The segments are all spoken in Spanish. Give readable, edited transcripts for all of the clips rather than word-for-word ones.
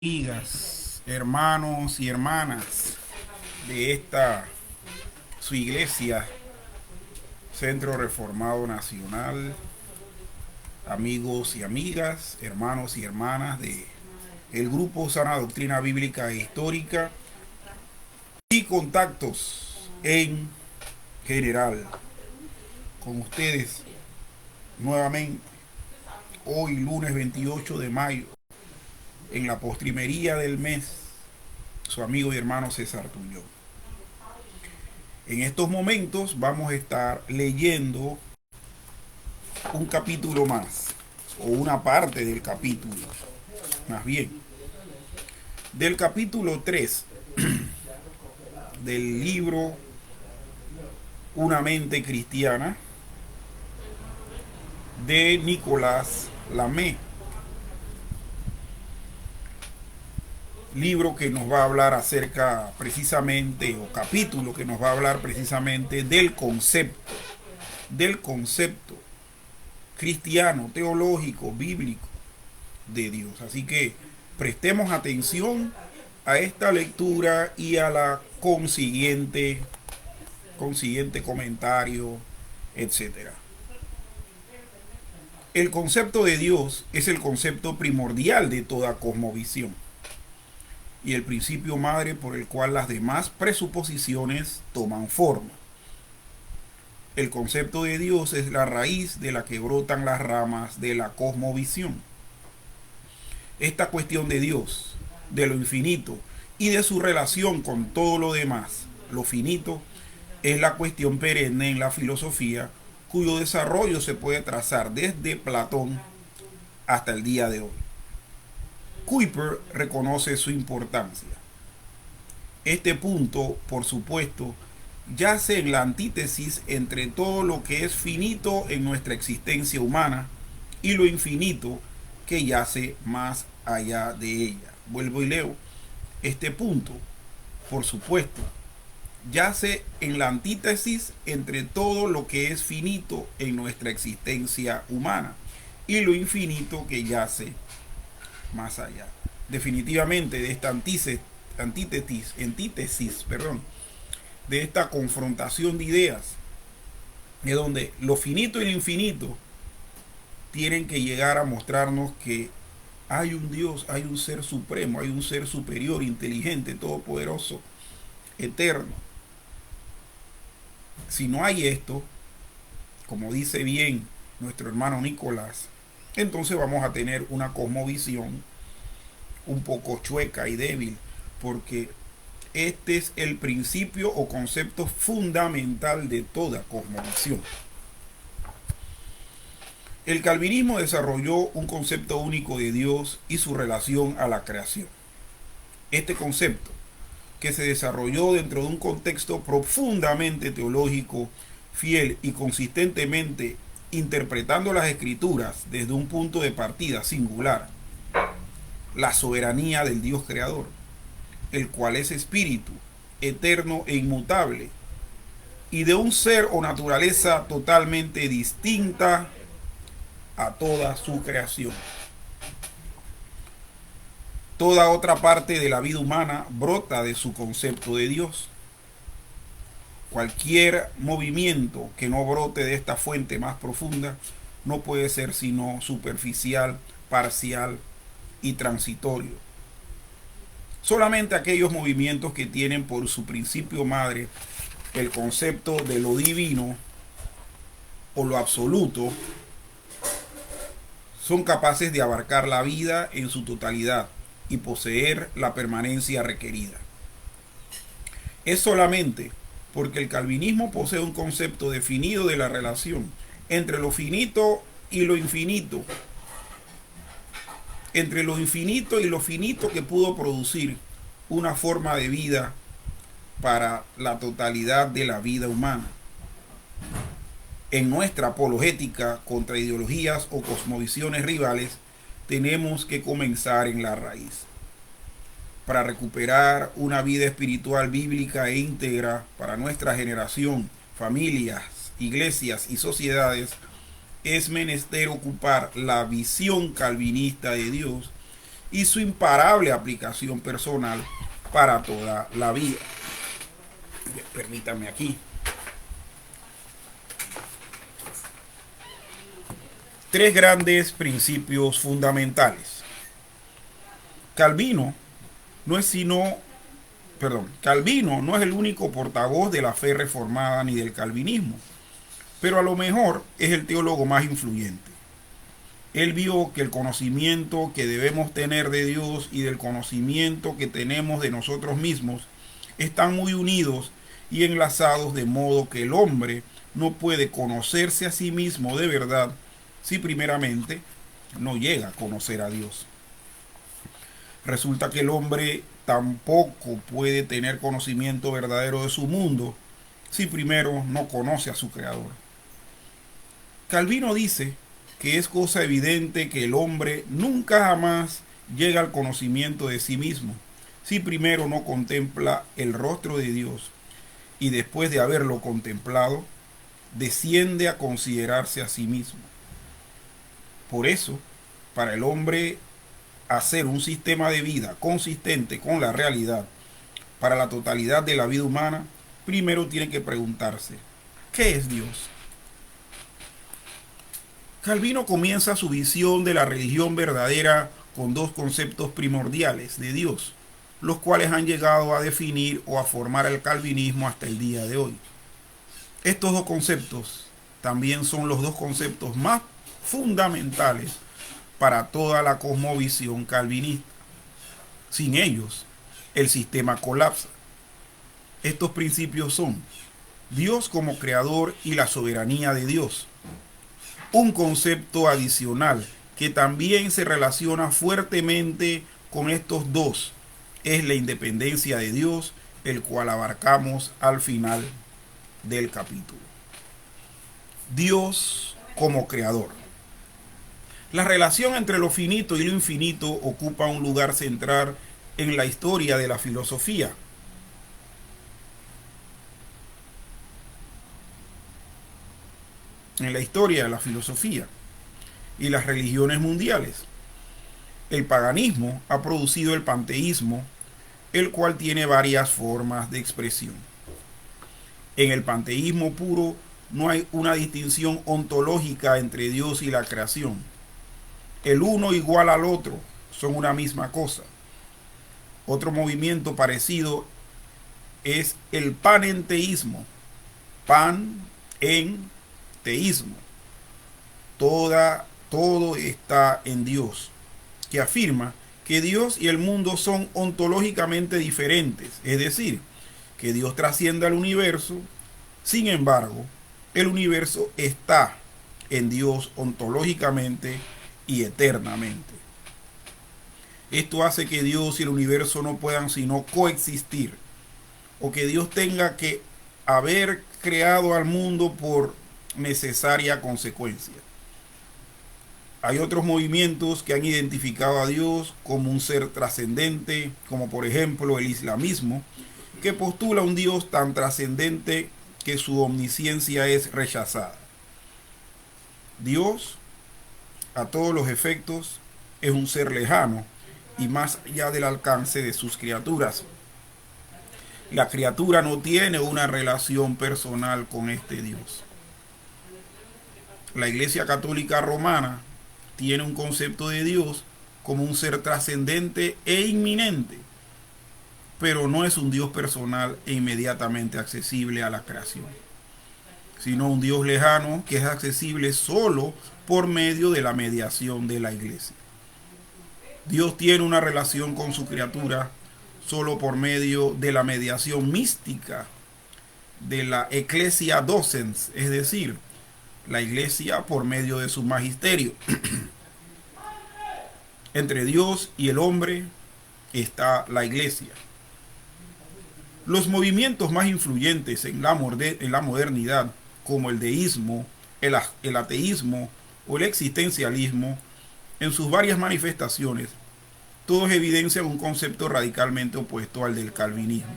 Amigas, hermanos y hermanas de esta su iglesia, Centro Reformado Nacional, amigos y amigas, hermanos y hermanas de el grupo Sana Doctrina Bíblica e Histórica y contactos en general con ustedes nuevamente hoy lunes 28 de mayo en la postrimería del mes, su amigo y hermano César Tuñón. En estos momentos vamos a estar leyendo un capítulo más, o una parte del capítulo, más bien, del capítulo 3 del libro Una mente cristiana de Nicolás Lamé. Libro que nos va a hablar acerca precisamente, o capítulo que nos va a hablar precisamente del concepto cristiano, teológico, bíblico de Dios. Así que prestemos atención a esta lectura y a la consiguiente comentario, etcétera. El concepto de Dios es el concepto primordial de toda cosmovisión y el principio madre por el cual las demás presuposiciones toman forma. El concepto de Dios es la raíz de la que brotan las ramas de la cosmovisión. Esta cuestión de Dios, de lo infinito y de su relación con todo lo demás, lo finito, es la cuestión perenne en la filosofía, cuyo desarrollo se puede trazar desde Platón hasta el día de hoy. Kuyper reconoce su importancia. Este punto, por supuesto, yace en la antítesis entre todo lo que es finito en nuestra existencia humana y lo infinito que yace más allá de ella. Vuelvo y leo. Este punto, por supuesto, yace en la antítesis entre todo lo que es finito en nuestra existencia humana y lo infinito que yace más allá. Definitivamente de esta antítesis, de esta confrontación de ideas, de donde lo finito y lo infinito tienen que llegar a mostrarnos que hay un Dios, hay un ser supremo, hay un ser superior, inteligente, todopoderoso, eterno. Si no hay esto, como dice bien nuestro hermano Nicolás, entonces vamos a tener una cosmovisión un poco chueca y débil, porque este es el principio o concepto fundamental de toda cosmovisión. El calvinismo desarrolló un concepto único de Dios y su relación a la creación. Este concepto, que se desarrolló dentro de un contexto profundamente teológico, fiel y consistentemente interpretando las escrituras desde un punto de partida singular, la soberanía del Dios creador, el cual es espíritu, eterno e inmutable, y de un ser o naturaleza totalmente distinta a toda su creación. Toda otra parte de la vida humana brota de su concepto de Dios. Cualquier movimiento que no brote de esta fuente más profunda no puede ser sino superficial, parcial y transitorio. Solamente aquellos movimientos que tienen por su principio madre el concepto de lo divino o lo absoluto son capaces de abarcar la vida en su totalidad y poseer la permanencia requerida. Es solamente porque el calvinismo posee un concepto definido de la relación entre lo finito y lo infinito, entre lo infinito y lo finito, que pudo producir una forma de vida para la totalidad de la vida humana. En nuestra apologética contra ideologías o cosmovisiones rivales, tenemos que comenzar en la raíz. Para recuperar una vida espiritual bíblica e íntegra para nuestra generación, familias, iglesias y sociedades, es menester ocupar la visión calvinista de Dios y su imparable aplicación personal para toda la vida. Permítanme aquí. Tres grandes principios fundamentales. Calvino no es el único portavoz de la fe reformada ni del calvinismo, pero a lo mejor es el teólogo más influyente. Él vio que el conocimiento que debemos tener de Dios y del conocimiento que tenemos de nosotros mismos están muy unidos y enlazados, de modo que el hombre no puede conocerse a sí mismo de verdad si primeramente no llega a conocer a Dios. Resulta que el hombre tampoco puede tener conocimiento verdadero de su mundo si primero no conoce a su creador. Calvino dice que es cosa evidente que el hombre nunca jamás llega al conocimiento de sí mismo si primero no contempla el rostro de Dios y después de haberlo contemplado desciende a considerarse a sí mismo. Por eso, para el hombre hacer un sistema de vida consistente con la realidad para la totalidad de la vida humana, primero tiene que preguntarse, ¿qué es Dios? Calvino comienza su visión de la religión verdadera con dos conceptos primordiales de Dios, los cuales han llegado a definir o a formar el calvinismo hasta el día de hoy. Estos dos conceptos también son los dos conceptos más fundamentales para toda la cosmovisión calvinista. Sin ellos, el sistema colapsa. Estos principios son Dios como creador y la soberanía de Dios. Un concepto adicional que también se relaciona fuertemente con estos dos es la independencia de Dios, el cual abarcamos al final del capítulo. Dios como creador. La relación entre lo finito y lo infinito ocupa un lugar central en la historia de la filosofía. En la historia de la filosofía y las religiones mundiales. El paganismo ha producido el panteísmo, el cual tiene varias formas de expresión. En el panteísmo puro no hay una distinción ontológica entre Dios y la creación. El uno igual al otro, son una misma cosa. Otro movimiento parecido es el panenteísmo. Pan en teísmo. Todo está en Dios, que afirma que Dios y el mundo son ontológicamente diferentes, es decir, que Dios trasciende al universo, sin embargo, el universo está en Dios ontológicamente y eternamente. Esto hace que Dios y el universo no puedan sino coexistir, o que Dios tenga que haber creado al mundo por necesaria consecuencia. Hay otros movimientos que han identificado a Dios como un ser trascendente, como por ejemplo el islamismo, que postula un Dios tan trascendente que su omnisciencia es rechazada. Dios, a todos los efectos, es un ser lejano y más allá del alcance de sus criaturas. La criatura no tiene una relación personal con este Dios. La Iglesia Católica Romana tiene un concepto de Dios como un ser trascendente e inminente, pero no es un Dios personal e inmediatamente accesible a la creación, sino un Dios lejano que es accesible solo por medio de la mediación de la Iglesia. Dios tiene una relación con su criatura solo por medio de la mediación mística de la Ecclesia Docens, es decir, la Iglesia por medio de su magisterio. Entre Dios y el hombre está la Iglesia. Los movimientos más influyentes en la modernidad, como el deísmo, el ateísmo o el existencialismo, en sus varias manifestaciones, todos evidencian un concepto radicalmente opuesto al del calvinismo.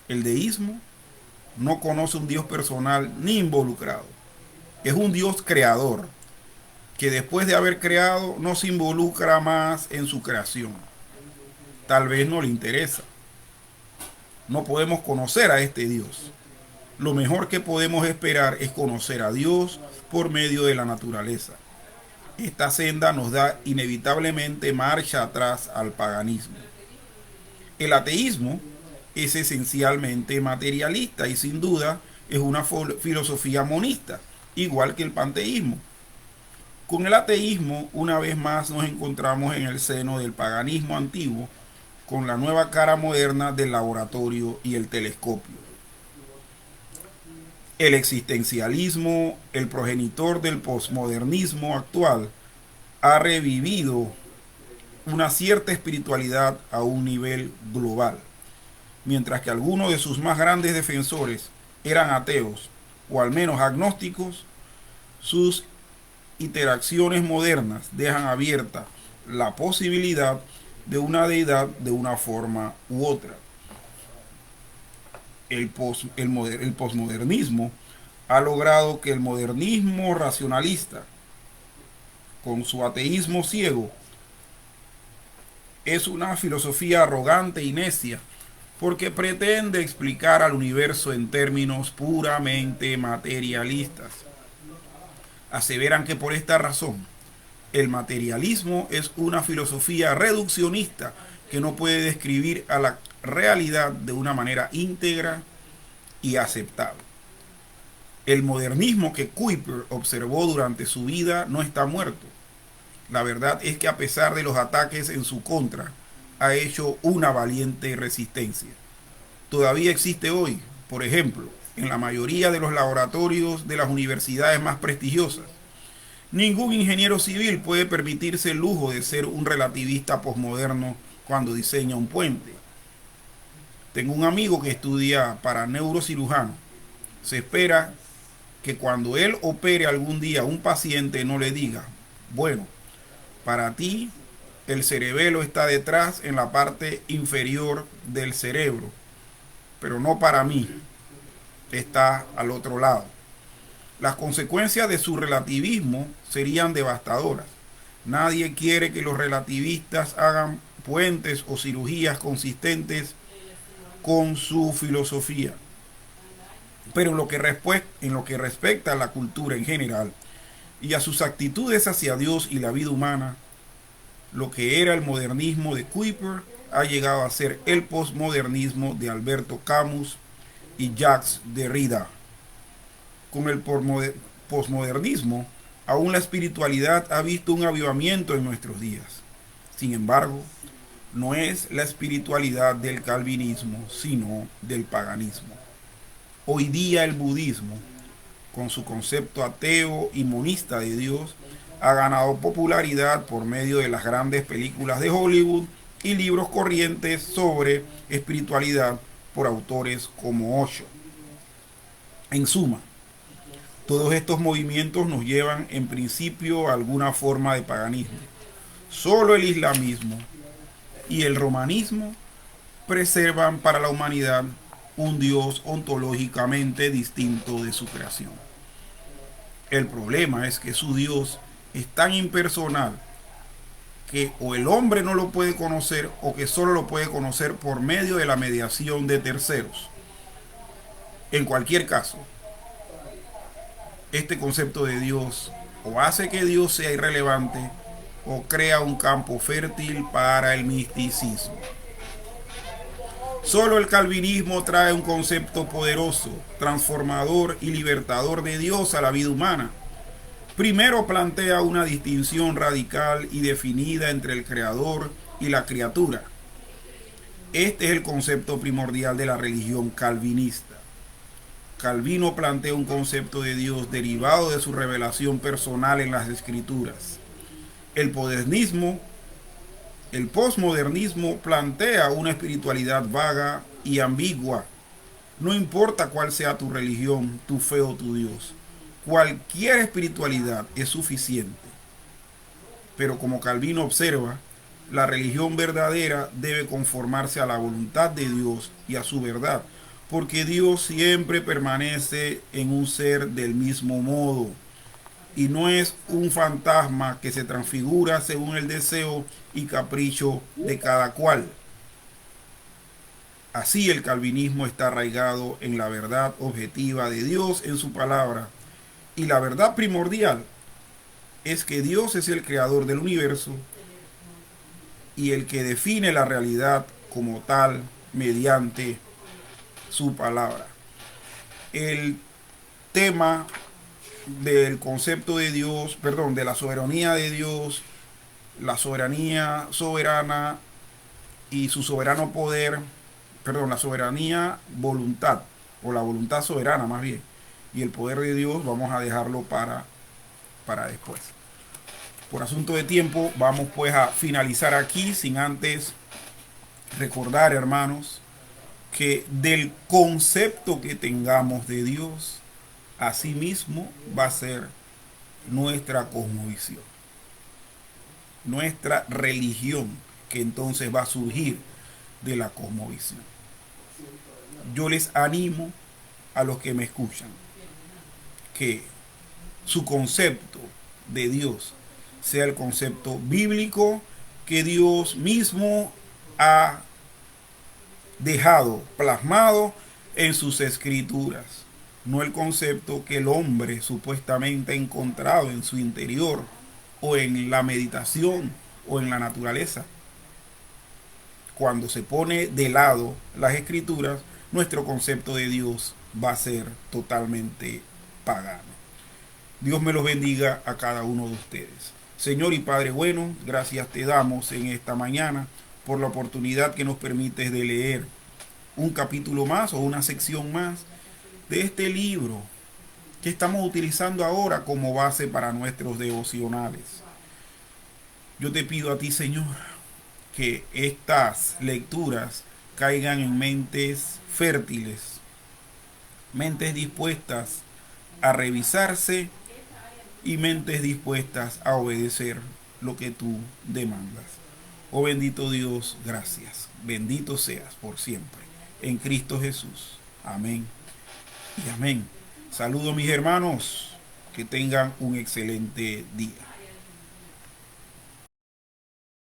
El deísmo no conoce un Dios personal ni involucrado. Es un Dios creador, que después de haber creado no se involucra más en su creación. Tal vez no le interesa. No podemos conocer a este Dios. Lo mejor que podemos esperar es conocer a Dios por medio de la naturaleza. Esta senda nos da inevitablemente marcha atrás al paganismo. El ateísmo es esencialmente materialista y sin duda es una filosofía monista, igual que el panteísmo. Con el ateísmo, una vez más nos encontramos en el seno del paganismo antiguo, con la nueva cara moderna del laboratorio y el telescopio. El existencialismo, el progenitor del posmodernismo actual, ha revivido una cierta espiritualidad a un nivel global, mientras que algunos de sus más grandes defensores eran ateos o al menos agnósticos. Sus interacciones modernas dejan abierta la posibilidad de una deidad de una forma u otra. El posmodernismo ha logrado que el modernismo racionalista, con su ateísmo ciego, es una filosofía arrogante y necia porque pretende explicar al universo en términos puramente materialistas. Aseveran que por esta razón el materialismo es una filosofía reduccionista que no puede describir a la realidad de una manera íntegra y aceptable. El modernismo que Kuyper observó durante su vida no está muerto. La verdad es que a pesar de los ataques en su contra, ha hecho una valiente resistencia. Todavía existe hoy, por ejemplo, en la mayoría de los laboratorios de las universidades más prestigiosas. Ningún ingeniero civil puede permitirse el lujo de ser un relativista posmoderno cuando diseña un puente. Tengo un amigo que estudia para neurocirujano. Se espera que cuando él opere algún día a un paciente no le diga, bueno, para ti el cerebelo está detrás en la parte inferior del cerebro, pero no para mí, está al otro lado. Las consecuencias de su relativismo serían devastadoras. Nadie quiere que los relativistas hagan puentes o cirugías consistentes con su filosofía. Pero en lo que respecta a la cultura en general y a sus actitudes hacia Dios y la vida humana, lo que era el modernismo de Kuyper ha llegado a ser el posmodernismo de Alberto Camus y Jacques Derrida. Con el posmodernismo, aún la espiritualidad ha visto un avivamiento en nuestros días. Sin embargo, no es la espiritualidad del calvinismo, sino del paganismo. Hoy día el budismo, con su concepto ateo y monista de Dios, ha ganado popularidad por medio de las grandes películas de Hollywood y libros corrientes sobre espiritualidad por autores como Osho. En suma, todos estos movimientos nos llevan en principio a alguna forma de paganismo. Solo el islamismo y el romanismo preservan para la humanidad un Dios ontológicamente distinto de su creación. El problema es que su Dios es tan impersonal que o el hombre no lo puede conocer o que solo lo puede conocer por medio de la mediación de terceros. En cualquier caso, este concepto de Dios o hace que Dios sea irrelevante o crea un campo fértil para el misticismo. Solo el calvinismo trae un concepto poderoso, transformador y libertador de Dios a la vida humana. Primero plantea una distinción radical y definida entre el creador y la criatura. Este es el concepto primordial de la religión calvinista. Calvino plantea un concepto de Dios derivado de su revelación personal en las Escrituras. El posmodernismo plantea una espiritualidad vaga y ambigua. No importa cuál sea tu religión, tu fe o tu Dios. Cualquier espiritualidad es suficiente. Pero como Calvino observa, la religión verdadera debe conformarse a la voluntad de Dios y a su verdad, porque Dios siempre permanece en un ser del mismo modo. y no es un fantasma que se transfigura según el deseo y capricho de cada cual. Así el calvinismo está arraigado en la verdad objetiva de Dios en su palabra. Y la verdad primordial es que Dios es el creador del universo y el que define la realidad como tal mediante su palabra. El tema del concepto de Dios, perdón, de la soberanía de Dios, la soberanía soberana y su soberano poder, perdón, la soberanía voluntad, o la voluntad soberana más bien, y el poder de Dios vamos a dejarlo para después. Por asunto de tiempo vamos pues a finalizar aquí sin antes recordar, hermanos, que del concepto que tengamos de Dios, asimismo va a ser nuestra cosmovisión, nuestra religión, que entonces va a surgir de la cosmovisión. Yo les animo a los que me escuchan que su concepto de Dios sea el concepto bíblico que Dios mismo ha dejado plasmado en sus escrituras, no el concepto que el hombre supuestamente ha encontrado en su interior o en la meditación o en la naturaleza. Cuando se pone de lado las escrituras, nuestro concepto de Dios va a ser totalmente pagano. Dios me los bendiga a cada uno de ustedes. Señor y Padre bueno, gracias te damos en esta mañana por la oportunidad que nos permites de leer un capítulo más o una sección más de este libro que estamos utilizando ahora como base para nuestros devocionales. Yo te pido a ti, Señor, que estas lecturas caigan en mentes fértiles, mentes dispuestas a revisarse y mentes dispuestas a obedecer lo que tú demandas. Oh bendito Dios, gracias. Bendito seas por siempre. En Cristo Jesús. Amén y amén. Saludos mis hermanos. Que tengan un excelente día.